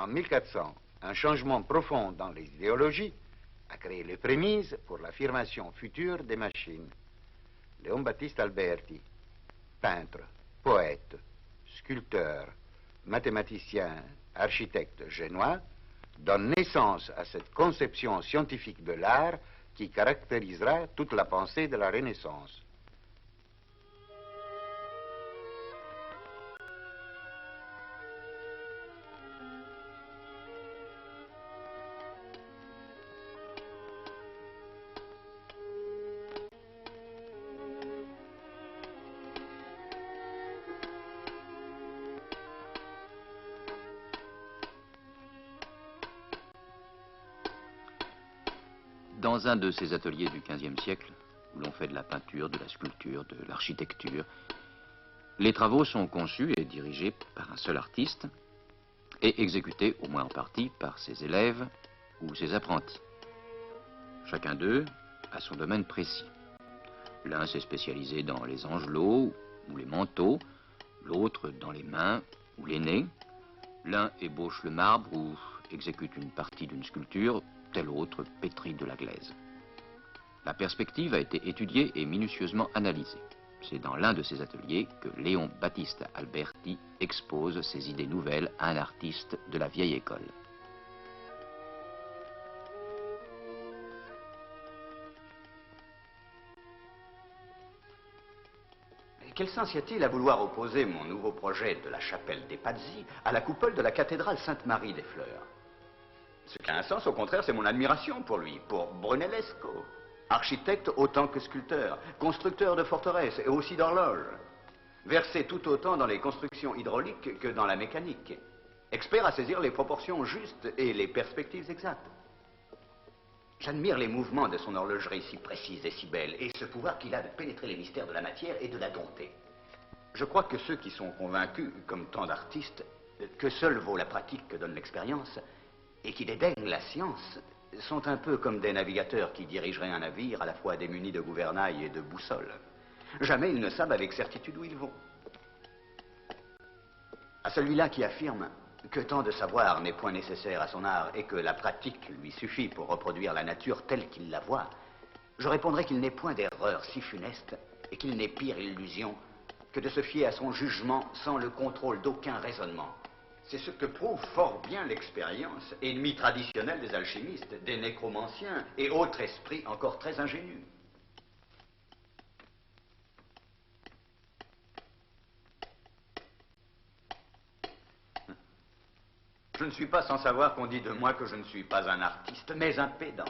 1400 un changement profond dans les idéologies a créé les prémices pour l'affirmation future des machines. Léon Baptiste Alberti, peintre, poète, sculpteur, mathématicien, architecte génois, donne naissance à cette conception scientifique de l'art qui caractérisera toute la pensée de la Renaissance. Dans un de ces ateliers du XVe siècle, où l'on fait de la peinture, de la sculpture, de l'architecture, les travaux sont conçus et dirigés par un seul artiste et exécutés, au moins en partie, par ses élèves ou ses apprentis. Chacun d'eux a son domaine précis. L'un s'est spécialisé dans les angelots ou les manteaux, l'autre dans les mains ou les nez. L'un ébauche le marbre ou exécute une partie d'une sculpture, tel autre pétrit de la glaise. La perspective a été étudiée et minutieusement analysée. C'est dans l'un de ces ateliers que Léon Baptiste Alberti expose ses idées nouvelles à un artiste de la vieille école. Quel sens y a-t-il à vouloir opposer mon nouveau projet de la chapelle des Pazzi à la coupole de la cathédrale Sainte-Marie des Fleurs? Ce qui a un sens, au contraire, c'est mon admiration pour lui, pour Brunellesco. Architecte autant que sculpteur, constructeur de forteresses et aussi d'horloges. Versé tout autant dans les constructions hydrauliques que dans la mécanique. Expert à saisir les proportions justes et les perspectives exactes. J'admire les mouvements de son horlogerie si précise et si belle, et ce pouvoir qu'il a de pénétrer les mystères de la matière et de la dompter. Je crois que ceux qui sont convaincus, comme tant d'artistes, que seule vaut la pratique que donne l'expérience, et qui dédaignent la science, sont un peu comme des navigateurs qui dirigeraient un navire à la fois démunis de gouvernail et de boussole. Jamais ils ne savent avec certitude où ils vont. À celui-là qui affirme que tant de savoir n'est point nécessaire à son art et que la pratique lui suffit pour reproduire la nature telle qu'il la voit, je répondrai qu'il n'est point d'erreur si funeste et qu'il n'est pire illusion que de se fier à son jugement sans le contrôle d'aucun raisonnement. C'est ce que prouve fort bien l'expérience, ennemi traditionnel des alchimistes, des nécromanciens et autres esprits encore très ingénus. Je ne suis pas sans savoir qu'on dit de moi que je ne suis pas un artiste, mais un pédant.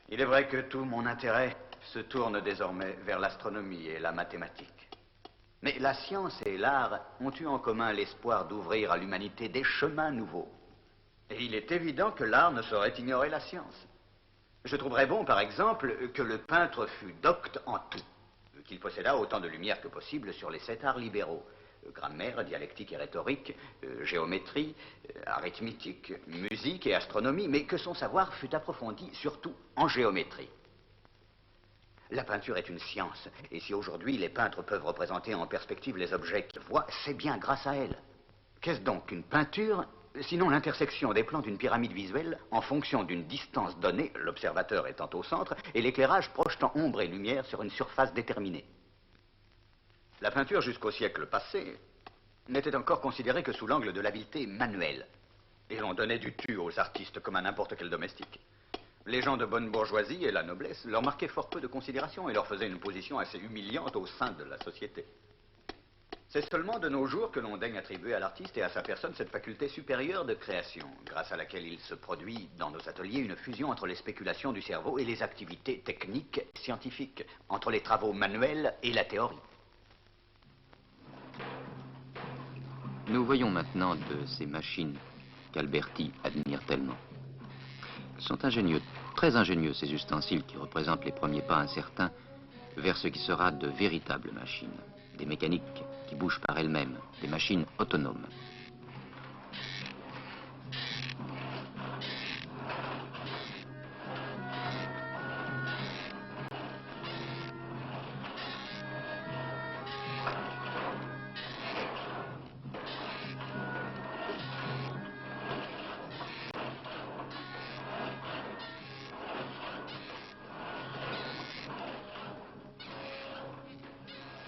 Il est vrai que tout mon intérêt se tourne désormais vers l'astronomie et la mathématique. Mais la science et l'art ont eu en commun l'espoir d'ouvrir à l'humanité des chemins nouveaux. Et il est évident que l'art ne saurait ignorer la science. Je trouverais bon, par exemple, que le peintre fût docte en tout, qu'il possédât autant de lumière que possible sur les 7 arts libéraux. Grammaire, dialectique et rhétorique, géométrie, arithmétique, musique et astronomie, mais que son savoir fût approfondi surtout en géométrie. La peinture est une science, et si aujourd'hui les peintres peuvent représenter en perspective les objets qu'ils voient, c'est bien grâce à elle. Qu'est-ce donc qu'une peinture, sinon l'intersection des plans d'une pyramide visuelle en fonction d'une distance donnée, l'observateur étant au centre, et l'éclairage projetant ombre et lumière sur une surface déterminée? La peinture, jusqu'au siècle passé, n'était encore considérée que sous l'angle de l'habileté manuelle. Et l'on donnait du tu aux artistes comme à n'importe quel domestique. Les gens de bonne bourgeoisie et la noblesse leur marquaient fort peu de considération et leur faisaient une position assez humiliante au sein de la société. C'est seulement de nos jours que l'on daigne attribuer à l'artiste et à sa personne cette faculté supérieure de création, grâce à laquelle il se produit dans nos ateliers une fusion entre les spéculations du cerveau et les activités techniques et scientifiques, entre les travaux manuels et la théorie. Nous voyons maintenant de ces machines qu'Alberti admire tellement. Ils sont ingénieux, très ingénieux, ces ustensiles qui représentent les premiers pas incertains vers ce qui sera de véritables machines, des mécaniques qui bougent par elles-mêmes, des machines autonomes.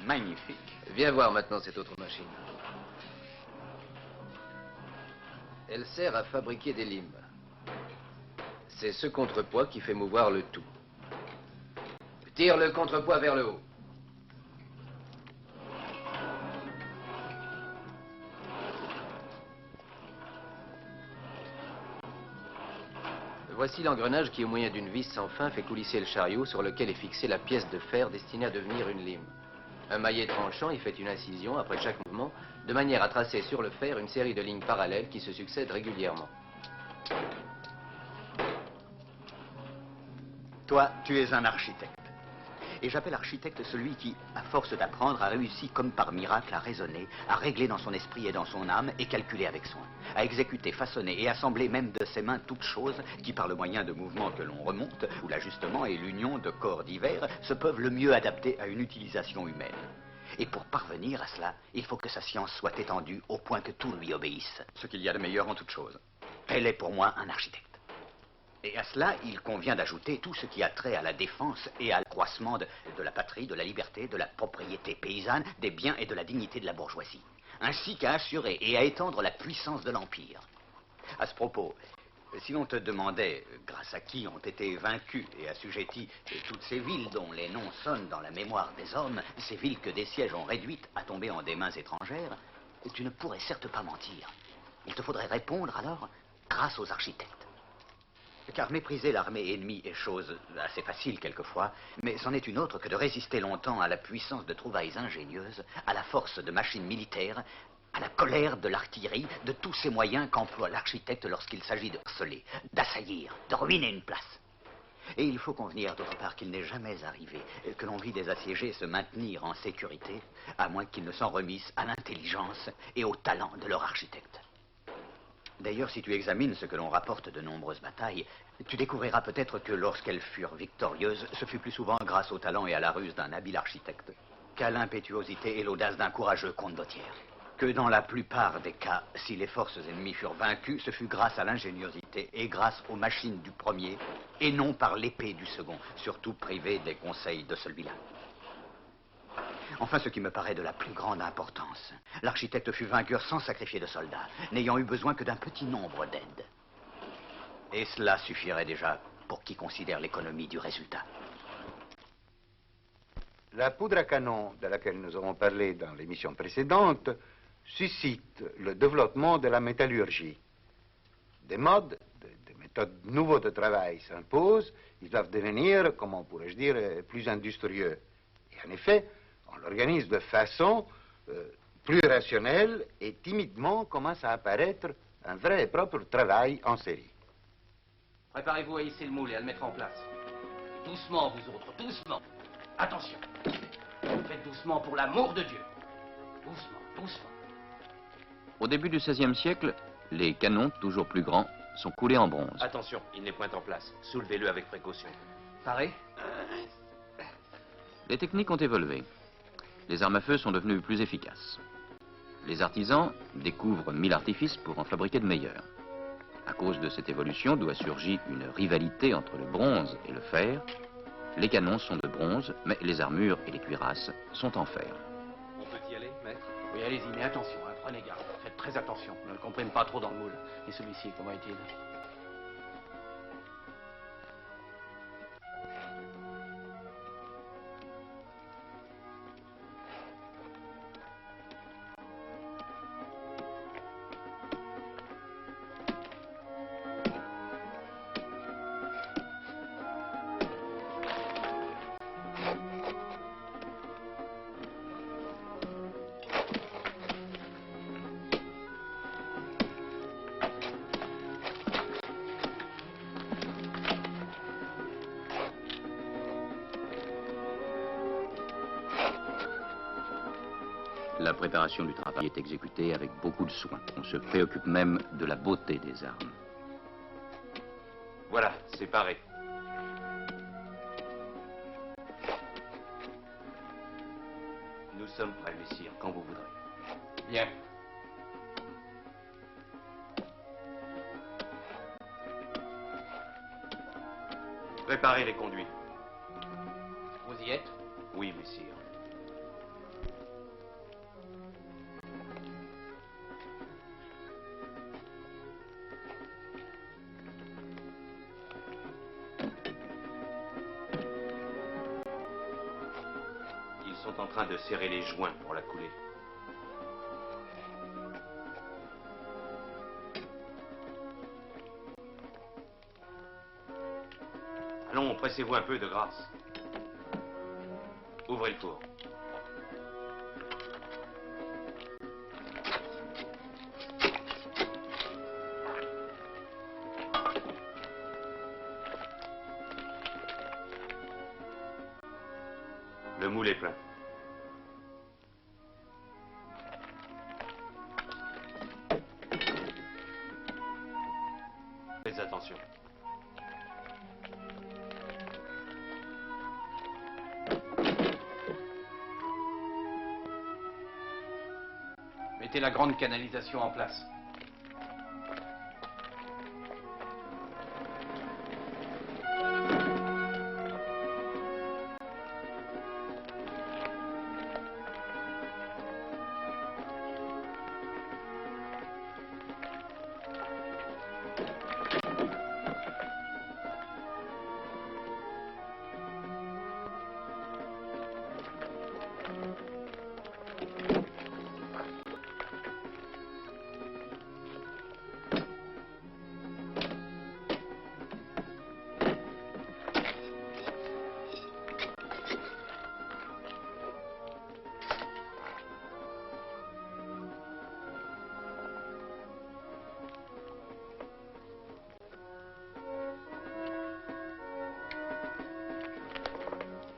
magnifique. Viens voir maintenant cette autre machine. Elle sert à fabriquer des limes. C'est ce contrepoids qui fait mouvoir le tout. Tire le contrepoids vers le haut. Voici l'engrenage qui, au moyen d'une vis sans fin, fait coulisser le chariot sur lequel est fixée la pièce de fer destinée à devenir une lime. Un maillet tranchant y fait une incision après chaque mouvement, de manière à tracer sur le fer une série de lignes parallèles qui se succèdent régulièrement. Toi, tu es un architecte. Et j'appelle architecte celui qui, à force d'apprendre, a réussi comme par miracle à raisonner, à régler dans son esprit et dans son âme et calculer avec soin, à exécuter, façonner et assembler même de ses mains toutes choses qui, par le moyen de mouvements que l'on remonte, où l'ajustement et l'union de corps divers se peuvent le mieux adapter à une utilisation humaine. Et pour parvenir à cela, il faut que sa science soit étendue au point que tout lui obéisse. Ce qu'il y a de meilleur en toute chose. Elle est pour moi un architecte. Et à cela, il convient d'ajouter tout ce qui a trait à la défense et à l'accroissement de la patrie, de la liberté, de la propriété paysanne, des biens et de la dignité de la bourgeoisie, ainsi qu'à assurer et à étendre la puissance de l'Empire. À ce propos, si l'on te demandait grâce à qui ont été vaincues et assujetties toutes ces villes dont les noms sonnent dans la mémoire des hommes, ces villes que des sièges ont réduites à tomber en des mains étrangères, tu ne pourrais certes pas mentir. Il te faudrait répondre alors grâce aux architectes. Car mépriser l'armée ennemie est chose assez facile quelquefois, mais c'en est une autre que de résister longtemps à la puissance de trouvailles ingénieuses, à la force de machines militaires, à la colère de l'artillerie, de tous ces moyens qu'emploie l'architecte lorsqu'il s'agit de harceler, d'assaillir, de ruiner une place. Et il faut convenir d'autre part qu'il n'est jamais arrivé que l'on vit des assiégés se maintenir en sécurité, à moins qu'ils ne s'en remissent à l'intelligence et au talent de leur architecte. D'ailleurs, si tu examines ce que l'on rapporte de nombreuses batailles, tu découvriras peut-être que lorsqu'elles furent victorieuses, ce fut plus souvent grâce au talent et à la ruse d'un habile architecte qu'à l'impétuosité et l'audace d'un courageux condottiere. Que dans la plupart des cas, si les forces ennemies furent vaincues, ce fut grâce à l'ingéniosité et grâce aux machines du premier, et non par l'épée du second, surtout privé des conseils de celui-là. Enfin, ce qui me paraît de la plus grande importance, l'architecte fut vainqueur sans sacrifier de soldats, n'ayant eu besoin que d'un petit nombre d'aides. Et cela suffirait déjà pour qui considère l'économie du résultat. La poudre à canon de laquelle nous avons parlé dans l'émission précédente suscite le développement de la métallurgie. Des modes, des méthodes nouveaux de travail s'imposent, ils doivent devenir, comment pourrais-je dire, plus industrieux. Et en effet, on l'organise de façon plus rationnelle et timidement commence à apparaître un vrai et propre travail en série. Préparez-vous à hisser le moule et à le mettre en place. Doucement, vous autres, doucement. Attention. Faites doucement pour l'amour de Dieu. Doucement, doucement. Au début du XVIe siècle, les canons, toujours plus grands, sont coulés en bronze. Attention, il n'est point en place. Soulevez-le avec précaution. Paré? Les techniques ont évolué. Les armes à feu sont devenues plus efficaces. Les artisans découvrent mille artifices pour en fabriquer de meilleurs. À cause de cette évolution, d'où a surgi une rivalité entre le bronze et le fer, les canons sont de bronze, mais les armures et les cuirasses sont en fer. On peut y aller, maître? Oui, allez-y, mais attention, hein, prenez garde. Faites très attention. Ne le comprenne pas trop dans le moule. Et celui-ci, comment est-il? La préparation du travail est exécutée avec beaucoup de soin. On se préoccupe même de la beauté des armes. Voilà, c'est paré. Nous sommes prêts, messire, quand vous voudrez. Bien. Préparez les conduits. Vous y êtes? Oui, messire. sont en train de serrer les joints pour la couler. Allons, pressez-vous un peu de grâce. Ouvrez le four. Le moule est plein. Faites attention. Mettez la grande canalisation en place.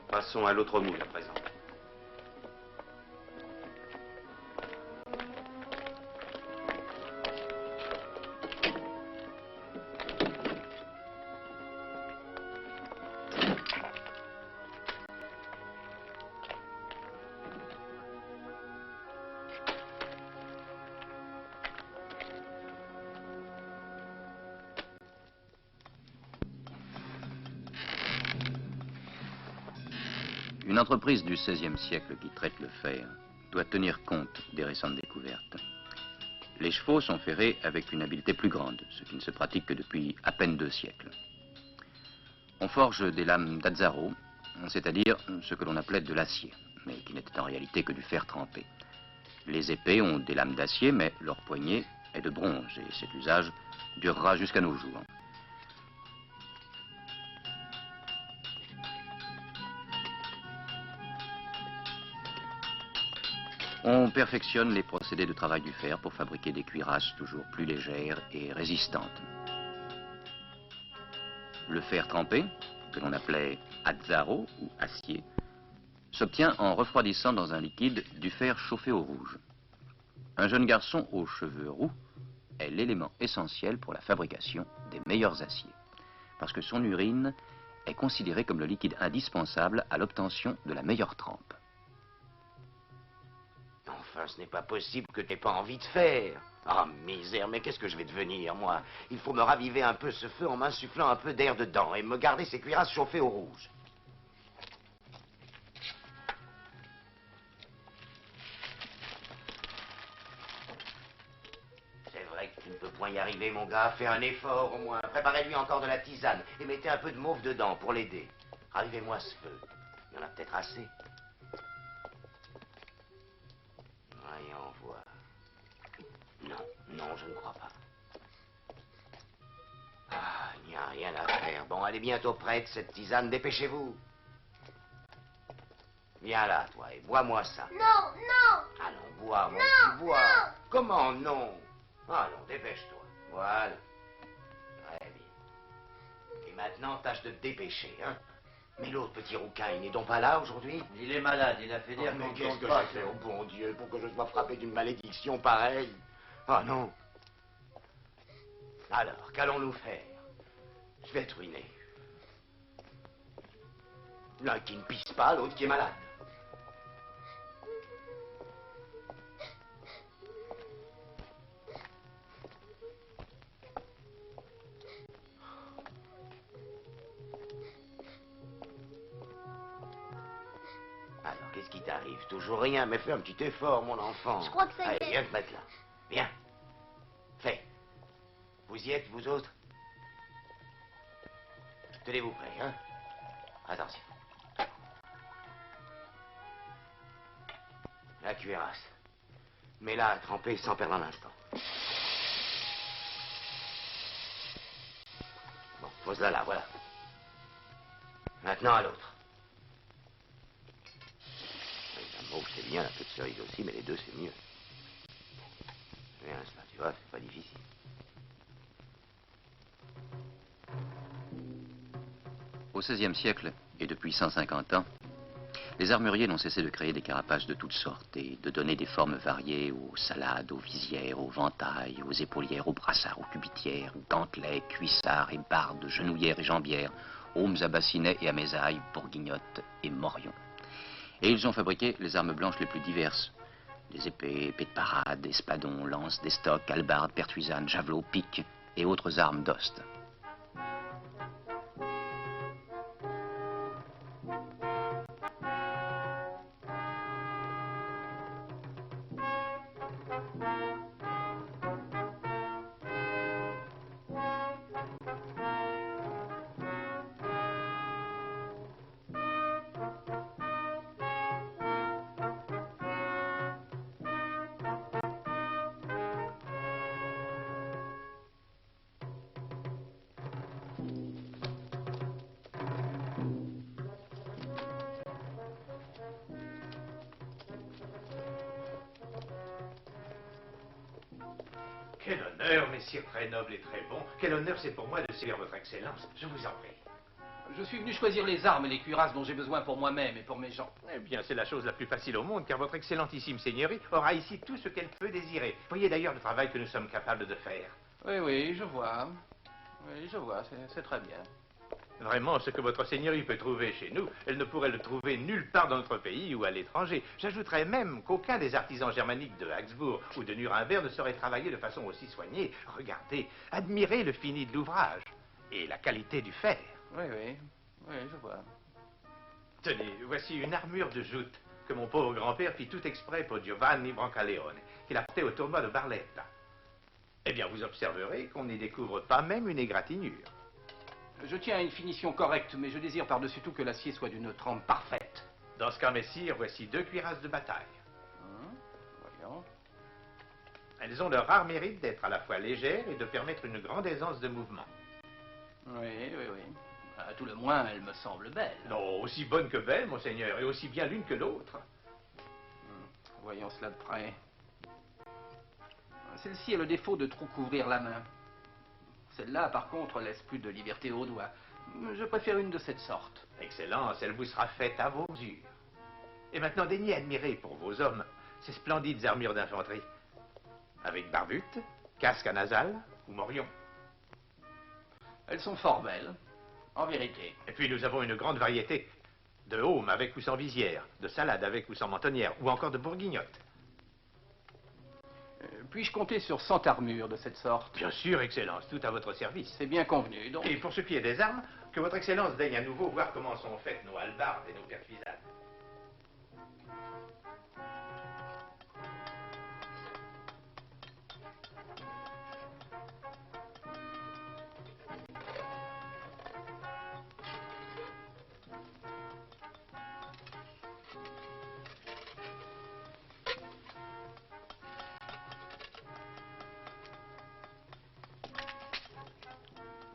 Passons à l'autre moule à présent. Une entreprise du XVIe siècle qui traite le fer doit tenir compte des récentes découvertes. Les chevaux sont ferrés avec une habileté plus grande, ce qui ne se pratique que depuis à peine 2 siècles. On forge des lames d'Azzaro, c'est-à-dire ce que l'on appelait de l'acier, mais qui n'était en réalité que du fer trempé. Les épées ont des lames d'acier, mais leur poignée est de bronze, et cet usage durera jusqu'à nos jours. On perfectionne les procédés de travail du fer pour fabriquer des cuirasses toujours plus légères et résistantes. Le fer trempé, que l'on appelait azzaro ou acier, s'obtient en refroidissant dans un liquide du fer chauffé au rouge. Un jeune garçon aux cheveux roux est l'élément essentiel pour la fabrication des meilleurs aciers, parce que son urine est considérée comme le liquide indispensable à l'obtention de la meilleure trempe. Enfin, ce n'est pas possible que tu n'aies pas envie de faire. Ah, misère, mais qu'est-ce que je vais devenir, moi? Il faut me raviver un peu ce feu en m'insufflant un peu d'air dedans et me garder ces cuirasses chauffées au rouge. C'est vrai que tu ne peux point y arriver, mon gars. Fais un effort, au moins. Préparez-lui encore de la tisane et mettez un peu de mauve dedans pour l'aider. Ravivez-moi ce feu. Il y en a peut-être assez. Voyons voir. Non, je ne crois pas. Ah, il n'y a rien à faire. Bon, elle est bientôt prête, cette tisane. Dépêchez-vous. Viens là, toi, et bois-moi ça. Non. Allons, bois, mon Non, petit, bois. non. Comment non? Allons, dépêche-toi. Voilà. Très bien. Et maintenant, tâche de te dépêcher, hein. Mais l'autre petit rouquin, il n'est donc pas là aujourd'hui? Il est malade, il a fait dire Mais qu'on qu'est-ce compte que pas. j'ai fait, oh bon Dieu, pour que je sois frappé d'une malédiction pareille? Ah non. Alors, qu'allons-nous faire? Je vais être ruiné. L'un qui ne pisse pas, l'autre qui est malade. Alors, qu'est-ce qui t'arrive? Toujours rien, mais fais un petit effort, mon enfant. Je crois que ça y Allez, est. viens te mettre là. Viens. Fais. Vous y êtes, vous autres? Tenez-vous prêts, hein? Attention. cuirasse. Mets-la à tremper sans perdre un instant. Bon, pose-la là, voilà. Maintenant à l'autre. Un mauve, c'est bien, un peu de cerise aussi, mais les deux, c'est mieux. Bien, ça, tu vois, c'est pas difficile. Au XVIe siècle, et depuis 150 ans, les armuriers n'ont cessé de créer des carapaces de toutes sortes et de donner des formes variées aux salades, aux visières, aux ventailles, aux épaulières, aux brassards, aux cubitières, gantelets, cuissards et bardes, genouillères et jambières, aumes à bassinets et à mésailles, bourguignottes et morions. Et ils ont fabriqué les armes blanches les plus diverses. Des épées, épées de parade, espadons, lances, destocs, hallebardes, pertuisanes, javelots, piques et autres armes d'ost. Quel honneur, messire très noble et très bon. Quel honneur c'est pour moi de servir votre excellence. Je vous en prie. Je suis venu choisir les armes et les cuirasses dont j'ai besoin pour moi-même et pour mes gens. Eh bien, c'est la chose la plus facile au monde, car votre excellentissime seigneurie aura ici tout ce qu'elle peut désirer. Voyez d'ailleurs le travail que nous sommes capables de faire. Oui, oui, je vois. Oui, je vois, c'est très bien. Vraiment, ce que votre seigneurie peut trouver chez nous, elle ne pourrait le trouver nulle part dans notre pays ou à l'étranger. J'ajouterais même qu'aucun des artisans germaniques de Habsbourg ou de Nuremberg ne saurait travailler de façon aussi soignée. Regardez, admirez le fini de l'ouvrage et la qualité du fer. Oui, oui, oui, je vois. Tenez, voici une armure de joute que mon pauvre grand-père fit tout exprès pour Giovanni Brancaleone, qu'il a porté au tournoi de Barletta. Eh bien, vous observerez qu'on n'y découvre pas même une égratignure. Je tiens à une finition correcte, mais je désire par-dessus tout que l'acier soit d'une trempe parfaite. Dans ce cas, messire, voici 2 cuirasses de bataille. Voyons. Elles ont le rare mérite d'être à la fois légères et de permettre une grande aisance de mouvement. Oui, oui, oui. À tout le moins, elle me semble belle. Non, aussi bonne que belle, monseigneur, et aussi bien l'une que l'autre. Voyons cela de près. Celle-ci a le défaut de trop couvrir la main. Celle-là, par contre, laisse plus de liberté aux doigts. Je préfère une de cette sorte. Excellence, elle vous sera faite à vos yeux. Et maintenant, daignez admirer pour vos hommes ces splendides armures d'infanterie. Avec barbute, casque à nasal ou morion. Elles sont fort belles, en vérité. Et puis nous avons une grande variété de aumes avec ou sans visière, de salades avec ou sans mentonnière, ou encore de bourguignottes. Puis-je compter sur 100 armures de cette sorte? Bien sûr, Excellence, tout à votre service. C'est bien convenu, donc. Et pour ce qui est des armes, que votre Excellence daigne à nouveau voir comment sont faites nos hallebardes et nos pertuisanes.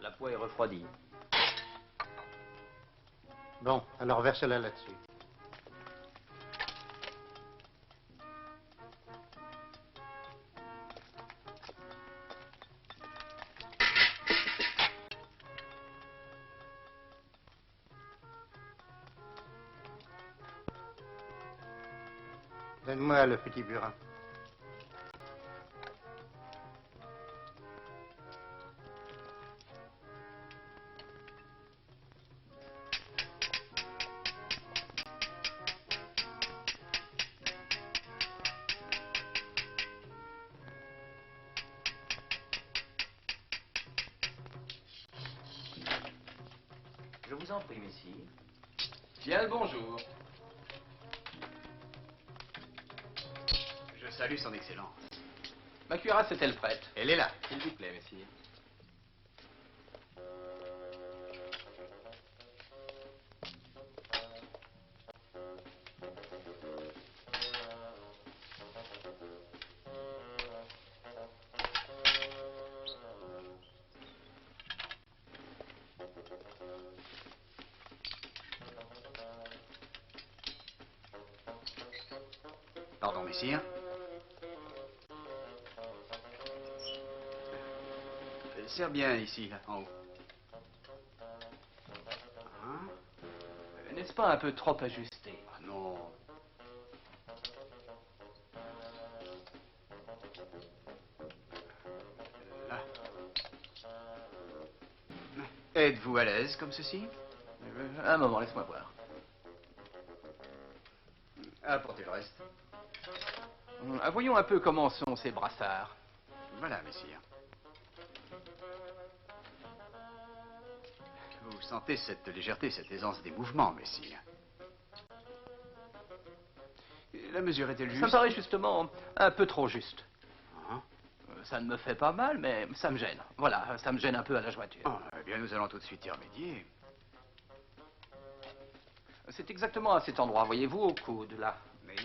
La poix est refroidie. Bon, alors verse-la là-dessus. Donne-moi le petit burin. Je vous en prie, messire. Bien le bonjour. Je salue son excellence. Ma cuirasse est-elle prête? Elle est là. S'il vous plaît, messire. Pardon, messire. Serre bien ici, là, en haut. Hein? N'est-ce pas un peu trop ajusté? Ah non. Là. Êtes-vous à l'aise comme ceci? Un moment, laisse-moi voir. Apportez le reste. Voyons un peu comment sont ces brassards. Voilà, messire. Vous sentez cette légèreté, cette aisance des mouvements, messire. La mesure est-elle juste? Ça me paraît justement un peu trop juste. Hein? Ça ne me fait pas mal, mais ça me gêne. Voilà, ça me gêne un peu à la jointure. Oh, eh bien, nous allons tout de suite y remédier. C'est exactement à cet endroit, voyez-vous, au coude, là. Oui.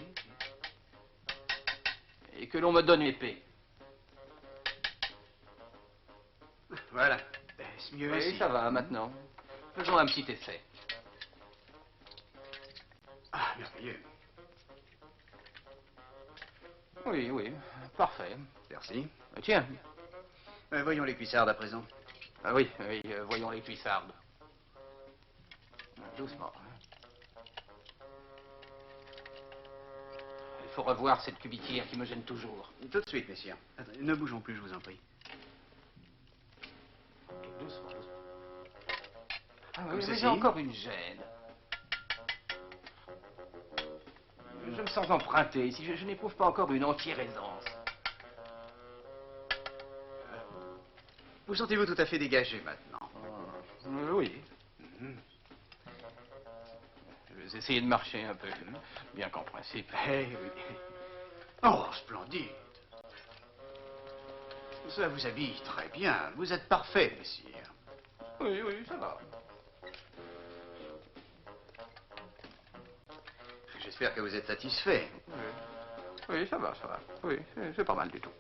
Et que l'on me donne l'épée. Voilà. Est-ce mieux Oui, ainsi? ça va, maintenant. Faisons un petit essai. Ah, merveilleux. Oui, oui, parfait. Merci. Tiens. Voyons les cuissardes à présent. Ah oui, oui, voyons les cuissardes. Doucement. Il faut revoir cette cubitière qui me gêne toujours. Tout de suite, messieurs. Attendez, ne bougeons plus, je vous en prie. Doucement. Ah Comme oui, ceci. j'ai encore une gêne. Je me sens emprunté. Si je n'éprouve pas encore une entière aisance. Vous sentez-vous tout à fait dégagé maintenant? Oui. Je vais essayer de marcher un peu. Bien qu'en principe. Eh oui. Oh, splendide. Ça vous habille très bien. Vous êtes parfait, messieurs. Oui, oui, ça va. J'espère que vous êtes satisfait. Oui, ça va, ça va. Oui, c'est pas mal du tout.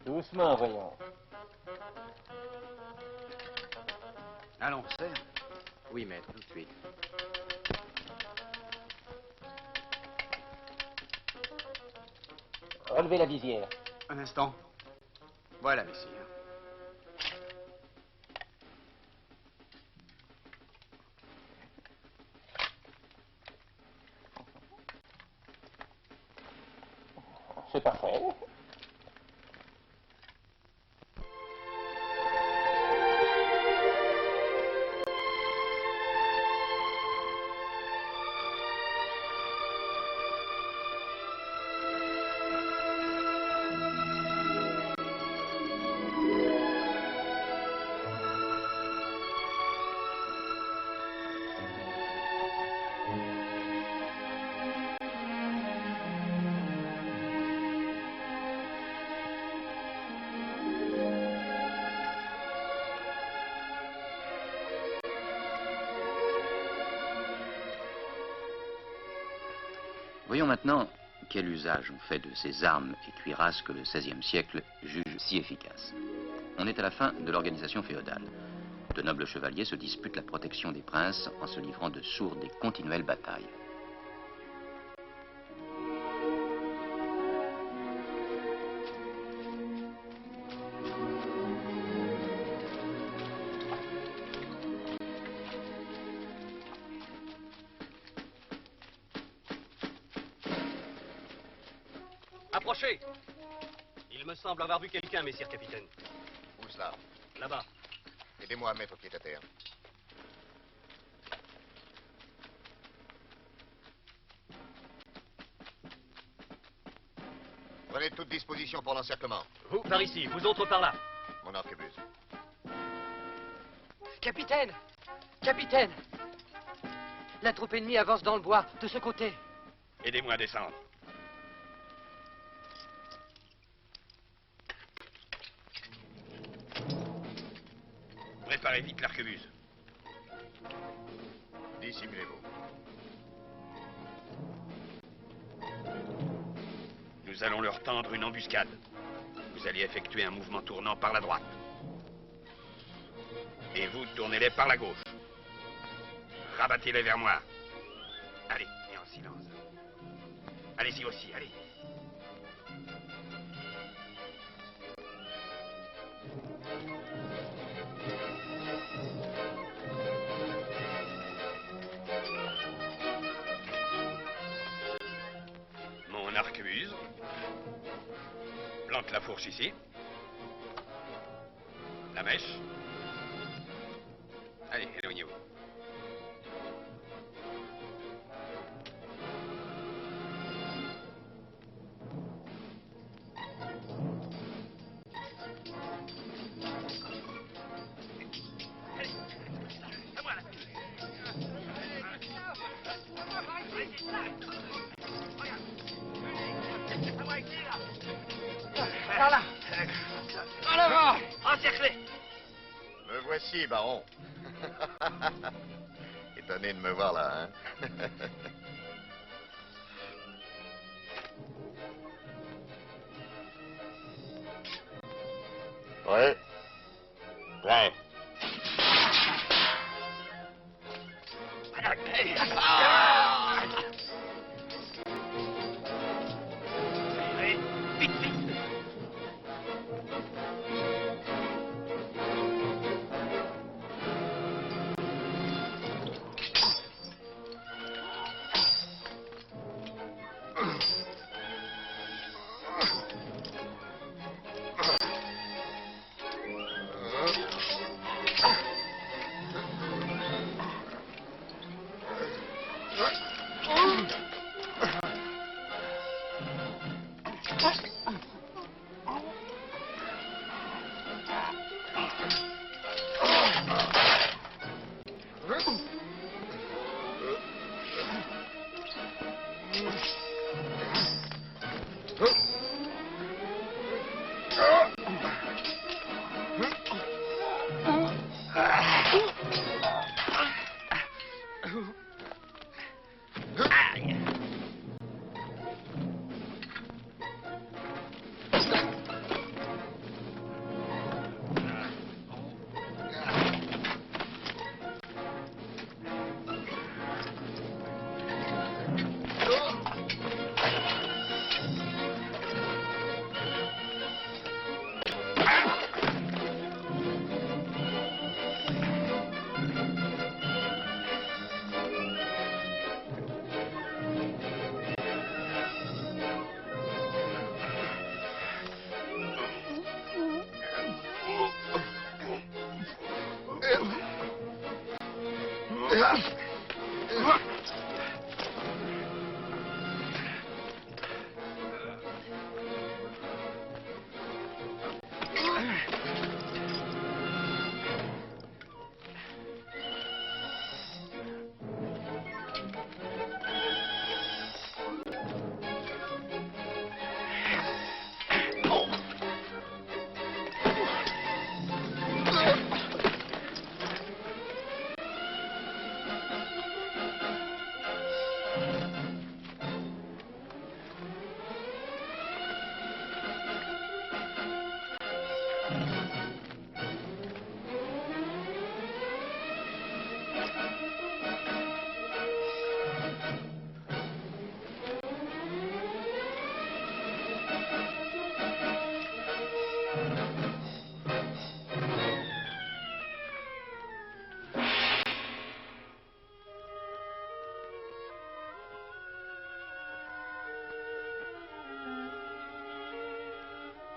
Doucement, voyons. Allons, serre. Oui, maître, tout de suite. Relevez la visière. Un instant. Voilà, messieurs. C'est parfait. Voyons maintenant quel usage on fait de ces armes et cuirasses que le XVIe siècle juge si efficaces. On est à la fin de l'organisation féodale. De nobles chevaliers se disputent la protection des princes en se livrant de sourdes et continuelles batailles. Approchez! Il me semble avoir vu quelqu'un, messire capitaine. Où cela? Là-bas. Aidez-moi à mettre pied à terre. Prenez toute disposition pour l'encerclement. Vous, par ici. Vous autres, par là. Mon arquebuse. Capitaine! Capitaine! La troupe ennemie avance dans le bois, de ce côté. Aidez-moi à descendre. Préparez vite l'arquebuse. Dissimulez-vous. Nous allons leur tendre une embuscade. Vous allez effectuer un mouvement tournant par la droite. Et vous, tournez-les par la gauche. Rabattez-les vers moi. Allez, et en silence. Allez-y aussi, allez. Mon arquebuse. Plante la fourche ici. La mèche. Allez, éloignez-vous. Par là. En avant. Encerclez. Me voici, baron. Étonné de me voir là, hein? Ouais. Prêt. Vite, vite.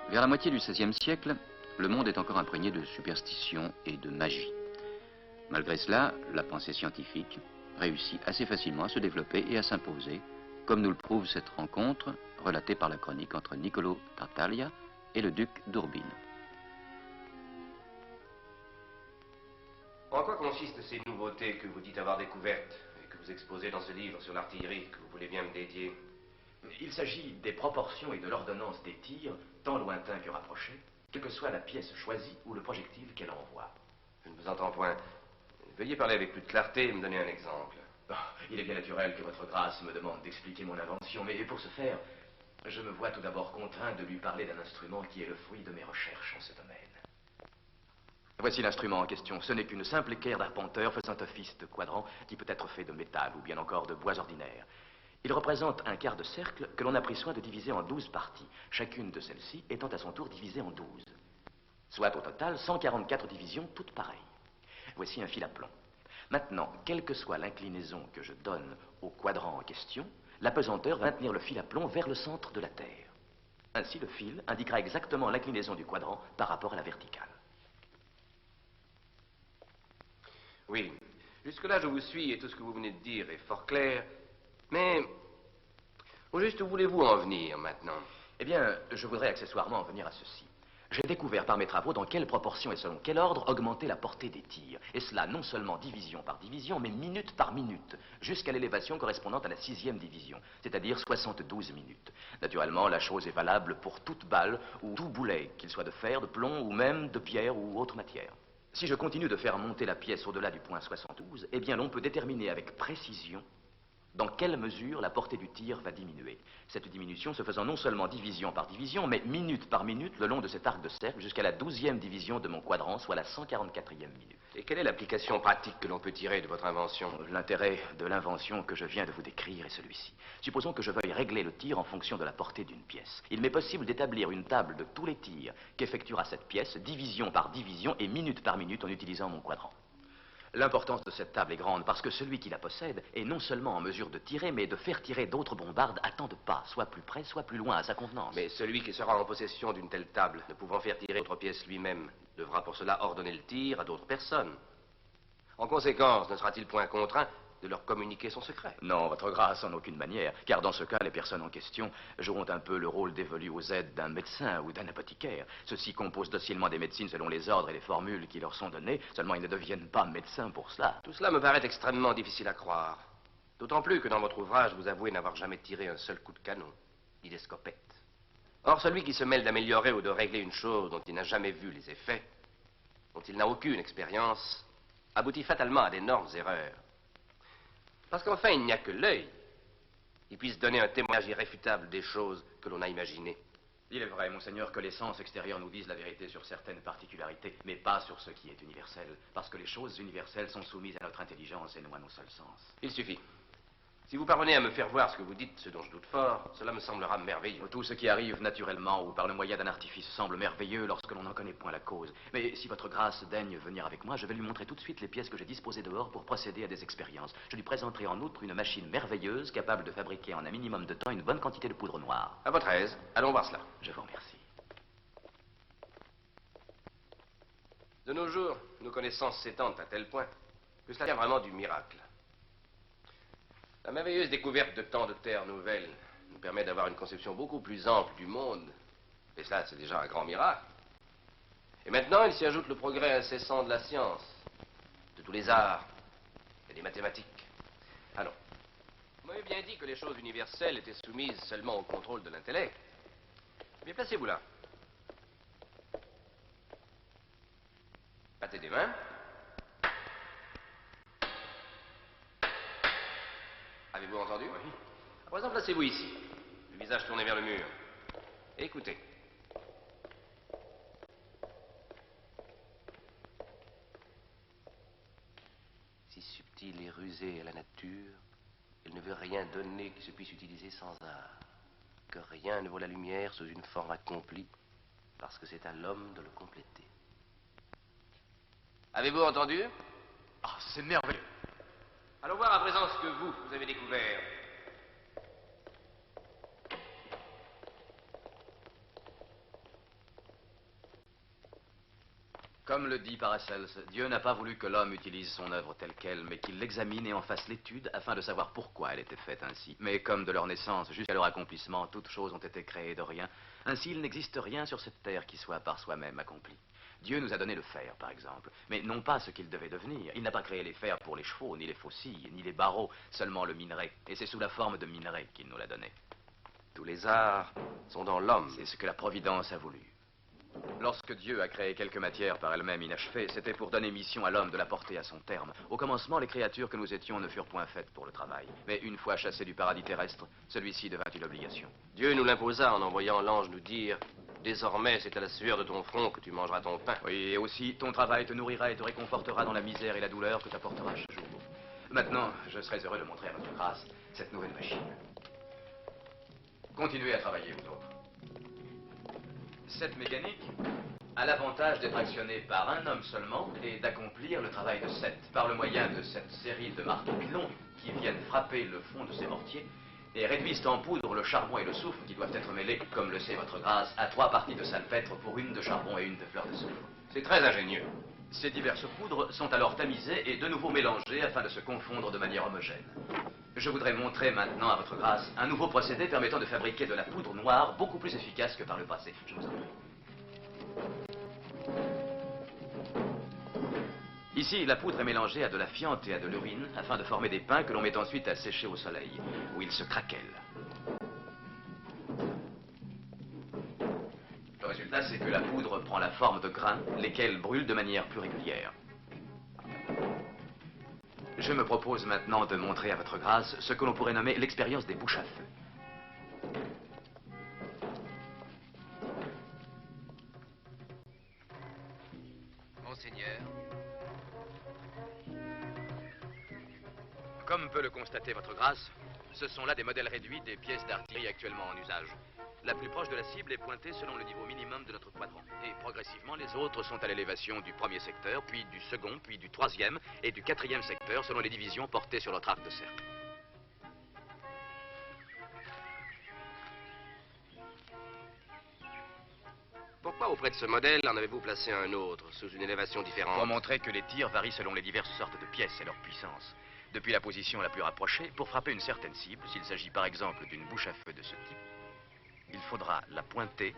Vers la moitié du XVIe siècle, le monde est encore imprégné de superstitions et de magie. Malgré cela, la pensée scientifique réussit assez facilement à se développer et à s'imposer, comme nous le prouve cette rencontre relatée par la chronique entre Niccolo Tartaglia et le duc d'Urbino. En quoi consistent ces nouveautés que vous dites avoir découvertes et que vous exposez dans ce livre sur l'artillerie que vous voulez bien me dédier? Il s'agit des proportions et de l'ordonnance des tirs, tant lointains que rapprochés, quelle que soit la pièce choisie ou le projectile qu'elle envoie. Je ne vous entends point. Veuillez parler avec plus de clarté et me donner un exemple. Oh, il est bien naturel que votre grâce me demande d'expliquer mon invention, mais pour ce faire, je me vois tout d'abord contraint de lui parler d'un instrument qui est le fruit de mes recherches en ce domaine. Voici l'instrument en question. Ce n'est qu'une simple équerre d'arpenteur faisant office de quadrant qui peut être fait de métal ou bien encore de bois ordinaire. Il représente un quart de cercle que l'on a pris soin de diviser en 12 parties, chacune de celles-ci étant à son tour divisée en 12. Soit au total 144 divisions toutes pareilles. Voici un fil à plomb. Maintenant, quelle que soit l'inclinaison que je donne au quadrant en question, la pesanteur va maintenir le fil à plomb vers le centre de la Terre. Ainsi, le fil indiquera exactement l'inclinaison du quadrant par rapport à la verticale. Oui, jusque-là je vous suis et tout ce que vous venez de dire est fort clair, mais au juste où voulez-vous en venir maintenant? Eh bien, je voudrais accessoirement en venir à ceci. J'ai découvert par mes travaux dans quelle proportion et selon quel ordre augmenter la portée des tirs. Et cela non seulement division par division, mais minute par minute, jusqu'à l'élévation correspondante à la 6e division, c'est-à-dire 72 minutes. Naturellement, la chose est valable pour toute balle ou tout boulet, qu'il soit de fer, de plomb ou même de pierre ou autre matière. Si je continue de faire monter la pièce au-delà du point 72, eh bien l'on peut déterminer avec précision dans quelle mesure la portée du tir va diminuer. Cette diminution se faisant non seulement division par division, mais minute par minute le long de cet arc de cercle jusqu'à la 12e division de mon quadrant, soit la 144e minute. Et quelle est l'application pratique que l'on peut tirer de votre invention? L'intérêt de l'invention que je viens de vous décrire est celui-ci. Supposons que je veuille régler le tir en fonction de la portée d'une pièce. Il m'est possible d'établir une table de tous les tirs qu'effectuera cette pièce, division par division et minute par minute en utilisant mon quadrant. L'importance de cette table est grande parce que celui qui la possède est non seulement en mesure de tirer, mais de faire tirer d'autres bombardes à tant de pas, soit plus près, soit plus loin, à sa convenance. Mais celui qui sera en possession d'une telle table, ne pouvant faire tirer d'autres pièces lui-même, devra pour cela ordonner le tir à d'autres personnes. En conséquence, ne sera-t-il point contraint de leur communiquer son secret? Non, votre grâce, en aucune manière, car dans ce cas, les personnes en question joueront un peu le rôle dévolu aux aides d'un médecin ou d'un apothicaire. Ceux-ci composent docilement des médecines selon les ordres et les formules qui leur sont donnés, seulement ils ne deviennent pas médecins pour cela. Tout cela me paraît extrêmement difficile à croire. D'autant plus que dans votre ouvrage, vous avouez n'avoir jamais tiré un seul coup de canon, ni d'escopette. Or, celui qui se mêle d'améliorer ou de régler une chose dont il n'a jamais vu les effets, dont il n'a aucune expérience, aboutit fatalement à d'énormes erreurs. Parce qu'enfin, il n'y a que l'œil qui puisse donner un témoignage irréfutable des choses que l'on a imaginées. Il est vrai, monseigneur, que les sens extérieurs nous disent la vérité sur certaines particularités, mais pas sur ce qui est universel, parce que les choses universelles sont soumises à notre intelligence et non à nos seuls sens. Il suffit. Si vous parvenez à me faire voir ce que vous dites, ce dont je doute fort, cela me semblera merveilleux. Tout ce qui arrive naturellement ou par le moyen d'un artifice semble merveilleux lorsque l'on n'en connaît point la cause. Mais si votre grâce daigne venir avec moi, je vais lui montrer tout de suite les pièces que j'ai disposées dehors pour procéder à des expériences. Je lui présenterai en outre une machine merveilleuse capable de fabriquer en un minimum de temps une bonne quantité de poudre noire. À votre aise. Allons voir cela. Je vous remercie. De nos jours, nos connaissances s'étendent à tel point que cela vient vraiment du miracle. La merveilleuse découverte de tant de terres nouvelles nous permet d'avoir une conception beaucoup plus ample du monde. Et cela, c'est déjà un grand miracle. Et maintenant, il s'y ajoute le progrès incessant de la science, de tous les arts et des mathématiques. Allons. Vous m'avez bien dit que les choses universelles étaient soumises seulement au contrôle de l'intellect. Mais placez-vous là. Battez des mains. Avez-vous entendu? Oui. À présent, placez-vous ici, le visage tourné vers le mur. Et écoutez. Si subtile et rusée est la nature, elle ne veut rien donner qui se puisse utiliser sans art. Que rien ne vaut la lumière sous une forme accomplie, parce que c'est à l'homme de le compléter. Avez-vous entendu? Ah, c'est merveilleux. Allons voir à présent ce que vous avez découvert. Comme le dit Paracelse, Dieu n'a pas voulu que l'homme utilise son œuvre telle qu'elle, mais qu'il l'examine et en fasse l'étude afin de savoir pourquoi elle était faite ainsi. Mais comme de leur naissance jusqu'à leur accomplissement, toutes choses ont été créées de rien, ainsi il n'existe rien sur cette terre qui soit par soi-même accompli. Dieu nous a donné le fer, par exemple, mais non pas ce qu'il devait devenir. Il n'a pas créé les fers pour les chevaux, ni les faucilles, ni les barreaux, seulement le minerai. Et c'est sous la forme de minerai qu'il nous l'a donné. Tous les arts sont dans l'homme. C'est ce que la Providence a voulu. Lorsque Dieu a créé quelques matières par elles-mêmes inachevées, c'était pour donner mission à l'homme de la porter à son terme. Au commencement, les créatures que nous étions ne furent point faites pour le travail. Mais une fois chassées du paradis terrestre, celui-ci devint une obligation. Dieu nous l'imposa en envoyant l'ange nous dire « Désormais, c'est à la sueur de ton front que tu mangeras ton pain. Oui, et aussi, ton travail te nourrira et te réconfortera dans la misère et la douleur que t'apportera chaque jour. Maintenant, je serais heureux de montrer à votre grâce cette nouvelle machine. Continuez à travailler, vous autres. Cette mécanique a l'avantage d'être actionnée par un homme seulement et d'accomplir le travail de 7 par le moyen de cette série de marteaux-pilons qui viennent frapper le fond de ces mortiers et réduisent en poudre le charbon et le soufre qui doivent être mêlés, comme le sait votre grâce, à 3 parties de salpêtre pour une de charbon et une de fleur de soufre. C'est très ingénieux. Ces diverses poudres sont alors tamisées et de nouveau mélangées afin de se confondre de manière homogène. Je voudrais montrer maintenant à votre grâce un nouveau procédé permettant de fabriquer de la poudre noire beaucoup plus efficace que par le passé. Je vous en prie. Ici, la poudre est mélangée à de la fiente et à de l'urine afin de former des pains que l'on met ensuite à sécher au soleil, où ils se craquellent. Le résultat, c'est que la poudre prend la forme de grains, lesquels brûlent de manière plus régulière. Je me propose maintenant de montrer à votre grâce ce que l'on pourrait nommer l'expérience des bouches à feu. Monseigneur. Comme peut le constater votre grâce, ce sont là des modèles réduits des pièces d'artillerie actuellement en usage. La plus proche de la cible est pointée selon le niveau minimum de notre quadrant. Et progressivement, les autres sont à l'élévation du 1er secteur, puis du 2e, puis du 3e et du 4e secteur selon les divisions portées sur notre arc de cercle. Pourquoi auprès de ce modèle en avez-vous placé un autre, sous une élévation différente? Pour montrer que les tirs varient selon les diverses sortes de pièces et leur puissance. Depuis la position la plus rapprochée, pour frapper une certaine cible, s'il s'agit par exemple d'une bouche à feu de ce type, il faudra la pointer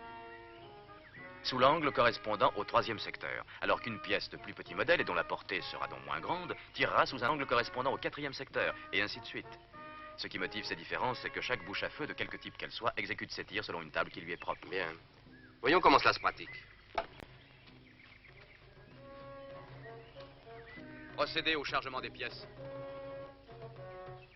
sous l'angle correspondant au 3e secteur, alors qu'une pièce de plus petit modèle et dont la portée sera donc moins grande, tirera sous un angle correspondant au 4e secteur, et ainsi de suite. Ce qui motive ces différences, c'est que chaque bouche à feu, de quelque type qu'elle soit, exécute ses tirs selon une table qui lui est propre. Bien. Voyons comment cela se pratique. Procédez au chargement des pièces.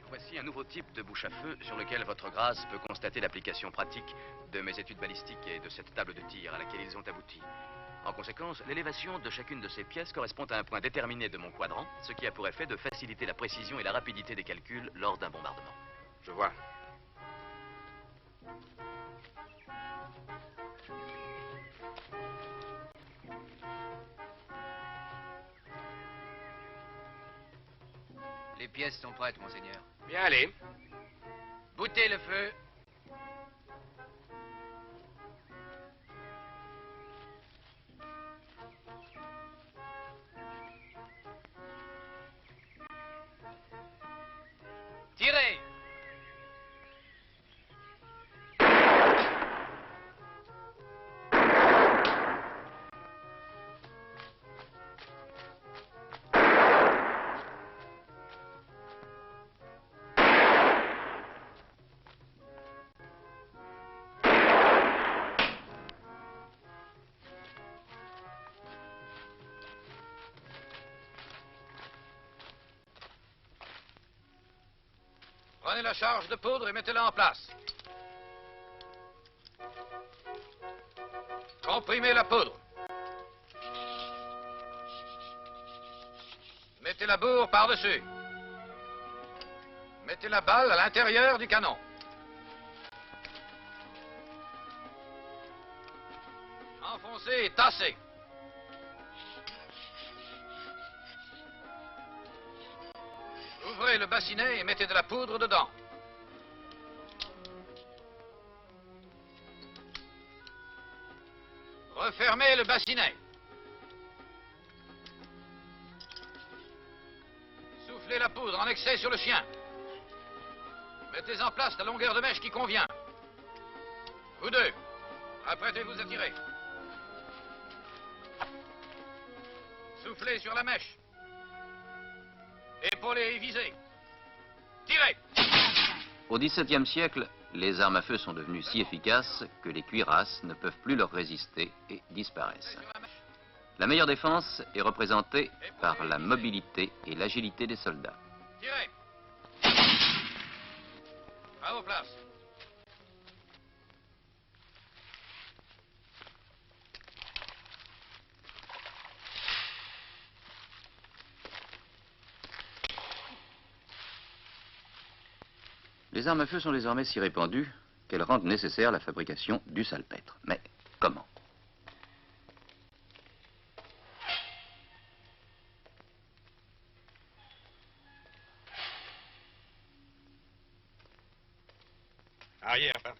Voici un nouveau type de bouche à feu sur lequel votre grâce peut constater l'application pratique de mes études balistiques et de cette table de tir à laquelle ils ont abouti. En conséquence, l'élévation de chacune de ces pièces correspond à un point déterminé de mon quadrant, ce qui a pour effet de faciliter la précision et la rapidité des calculs lors d'un bombardement. Je vois. Les pièces sont prêtes, monseigneur. Bien, allez. Boutez le feu. Tirez. Prenez la charge de poudre et mettez-la en place. Comprimez la poudre. Mettez la bourre par-dessus. Mettez la balle à l'intérieur du canon. Enfoncez et tassez. Ouvrez le bassinet et mettez de la poudre dedans. Refermez le bassinet. Soufflez la poudre en excès sur le chien. Mettez en place la longueur de mèche qui convient. Vous deux, apprêtez-vous à tirer. Soufflez sur la mèche. Épaulez et visez. Tirez! Au XVIIe siècle, les armes à feu sont devenues si efficaces que les cuirasses ne peuvent plus leur résister et disparaissent. La meilleure défense est représentée par la mobilité et l'agilité des soldats. Tirez! À vos places. Les armes à feu sont désormais si répandues qu'elles rendent nécessaire la fabrication du salpêtre. Mais comment? Arrière, hein.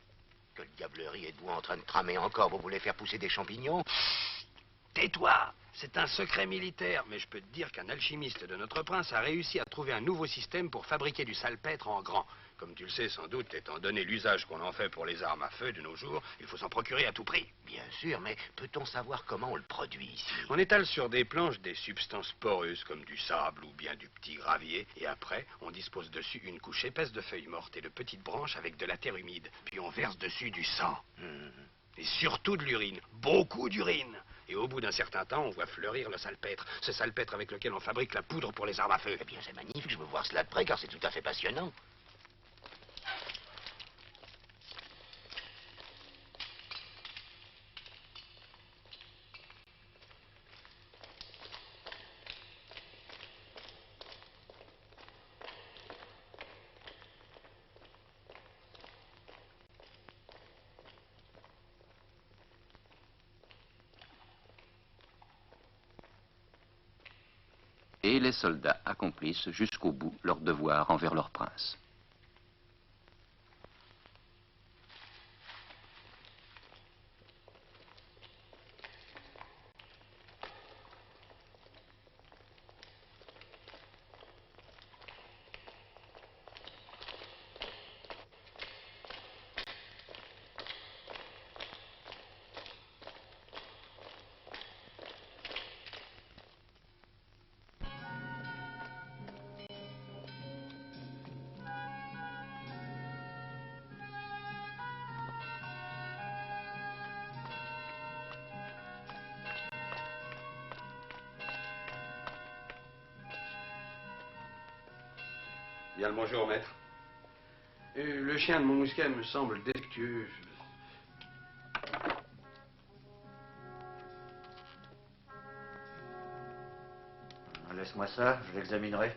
Quelle diablerie êtes-vous en train de tramer encore? Vous voulez faire pousser des champignons? Tais-toi! C'est un secret militaire, mais je peux te dire qu'un alchimiste de notre prince a réussi à trouver un nouveau système pour fabriquer du salpêtre en grand. Comme tu le sais sans doute, étant donné l'usage qu'on en fait pour les armes à feu de nos jours, il faut s'en procurer à tout prix. Bien sûr, mais peut-on savoir comment on le produit ici? On étale sur des planches des substances poreuses comme du sable ou bien du petit gravier, et après, on dispose dessus une couche épaisse de feuilles mortes et de petites branches avec de la terre humide. Puis on verse dessus du sang. Et surtout de l'urine. Beaucoup d'urine. Et au bout d'un certain temps, on voit fleurir le salpêtre. Ce salpêtre avec lequel on fabrique la poudre pour les armes à feu. Eh bien, c'est magnifique, je veux voir cela de près car c'est tout à fait passionnant. Et les soldats accomplissent jusqu'au bout leur devoir envers leur prince. Bien le bonjour, maître. Le chien de mon mousquet me semble défectueux. Laisse-moi ça, je l'examinerai.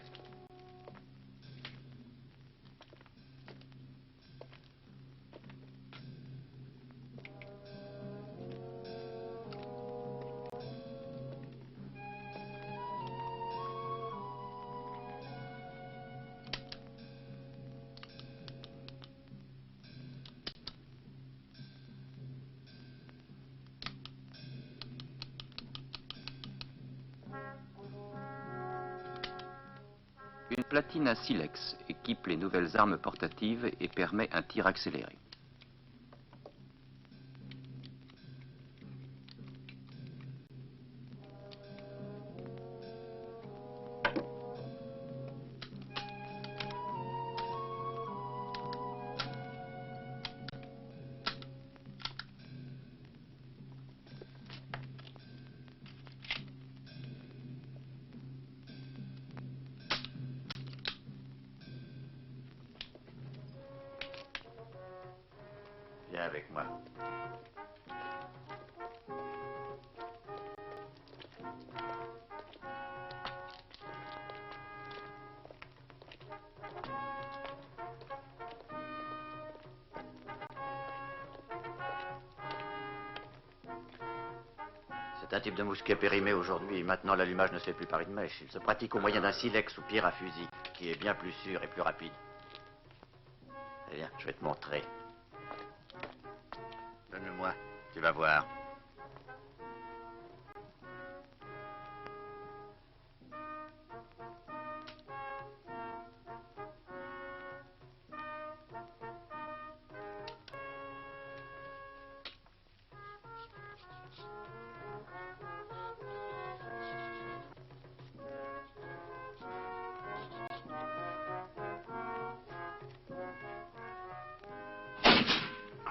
Une platine à silex équipe les nouvelles armes portatives et permet un tir accéléré. Viens avec moi. C'est un type de mousquet périmé aujourd'hui. Maintenant, l'allumage ne se fait plus par une mèche. Il se pratique au moyen d'un silex ou pierre à fusil, qui est bien plus sûr et plus rapide. Eh bien, je vais te montrer. Donne-le-moi, tu vas voir.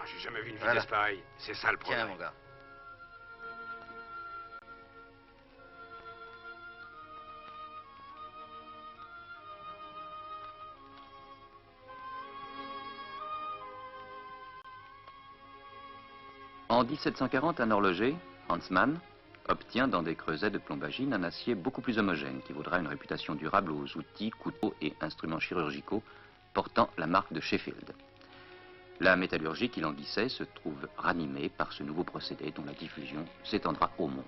J'ai jamais vu une vitesse pareille. C'est ça le problème. Tiens, mon gars. En 1740, un horloger, Hansmann, obtient dans des creusets de plombagine un acier beaucoup plus homogène qui vaudra une réputation durable aux outils, couteaux et instruments chirurgicaux portant la marque de Sheffield. La métallurgie qui languissait se trouve ranimée par ce nouveau procédé dont la diffusion s'étendra au monde.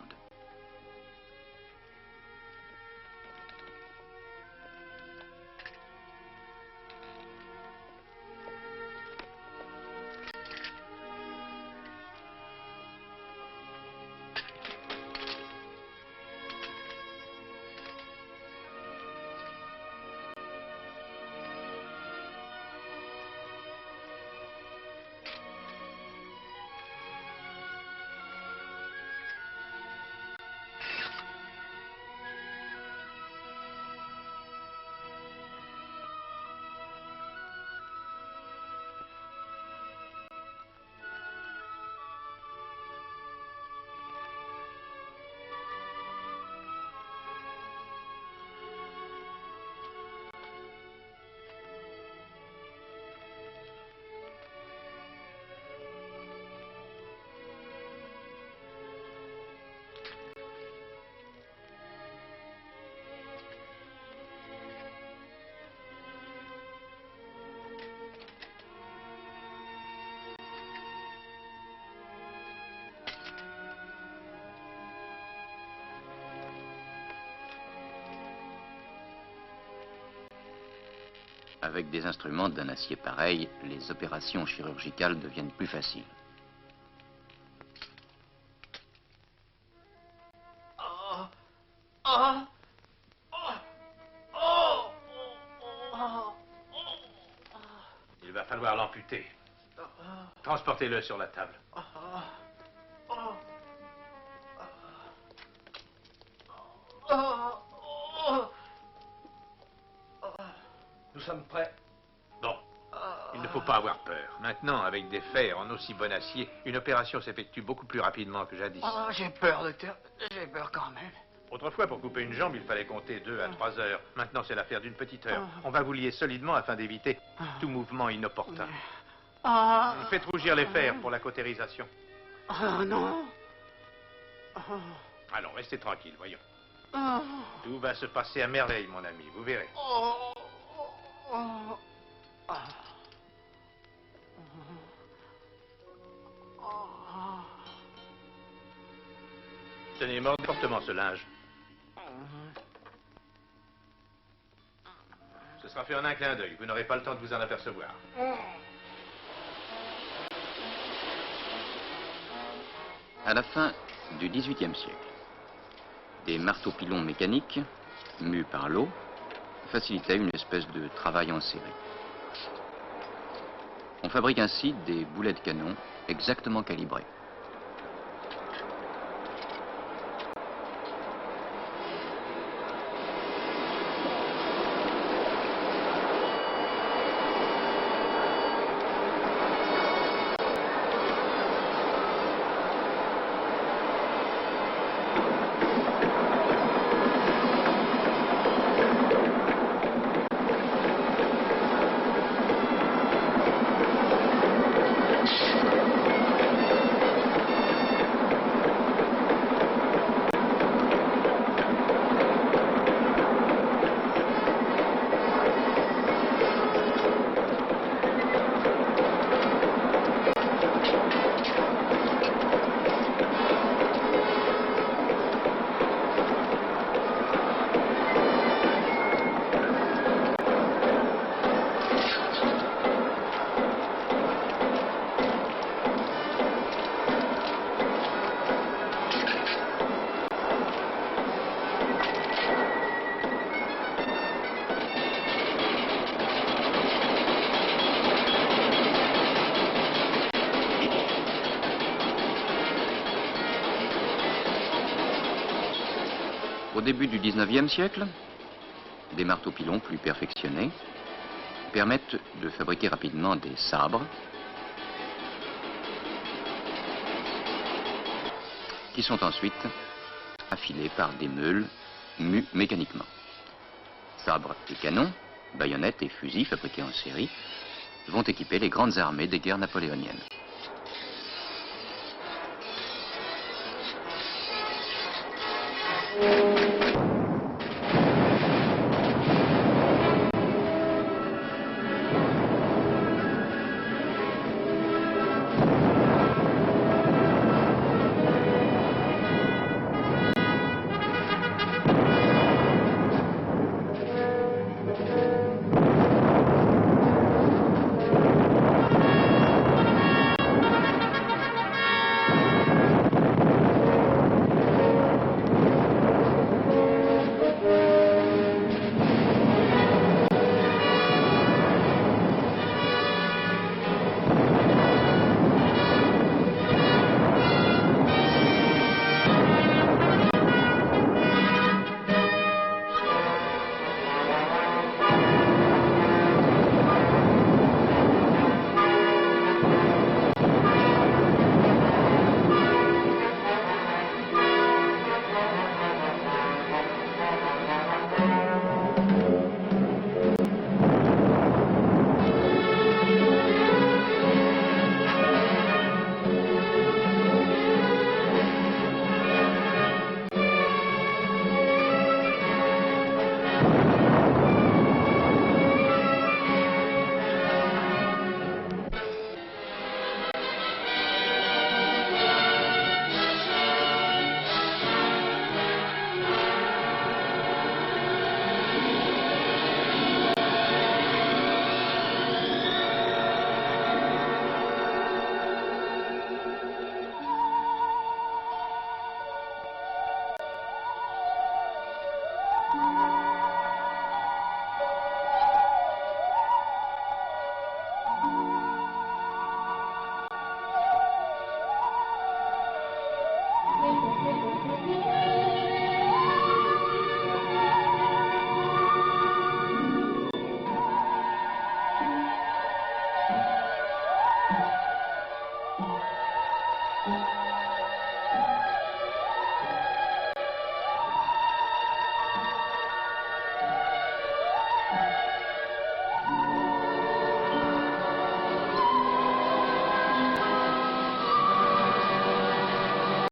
Avec des instruments d'un acier pareil, les opérations chirurgicales deviennent plus faciles. Il va falloir l'amputer. Transportez-le sur la table. Nous sommes prêts. Bon, il ne faut pas avoir peur. Maintenant, avec des fers en aussi bon acier, une opération s'effectue beaucoup plus rapidement que jadis. Oh, j'ai peur, docteur. J'ai peur quand même. Autrefois, pour couper une jambe, il fallait compter 2 à 3 heures. Maintenant, c'est l'affaire d'une petite heure. On va vous lier solidement afin d'éviter tout mouvement inopportun. Faites rougir les fers pour la cautérisation. Oh non. Allons, restez tranquille, voyons. Tout va se passer à merveille, mon ami, vous verrez. Tenez, mordez fortement ce linge. Ce sera fait en un clin d'œil. Vous n'aurez pas le temps de vous en apercevoir. À la fin du XVIIIe siècle, des marteaux-pilons mécaniques, mus par l'eau, facilitaient une espèce de travail en série. On fabrique ainsi des boulets de canon exactement calibrés. Au début du XIXe siècle, des marteaux-pilons plus perfectionnés permettent de fabriquer rapidement des sabres qui sont ensuite affilés par des meules mus mécaniquement. Sabres et canons, baïonnettes et fusils fabriqués en série vont équiper les grandes armées des guerres napoléoniennes. Thank you.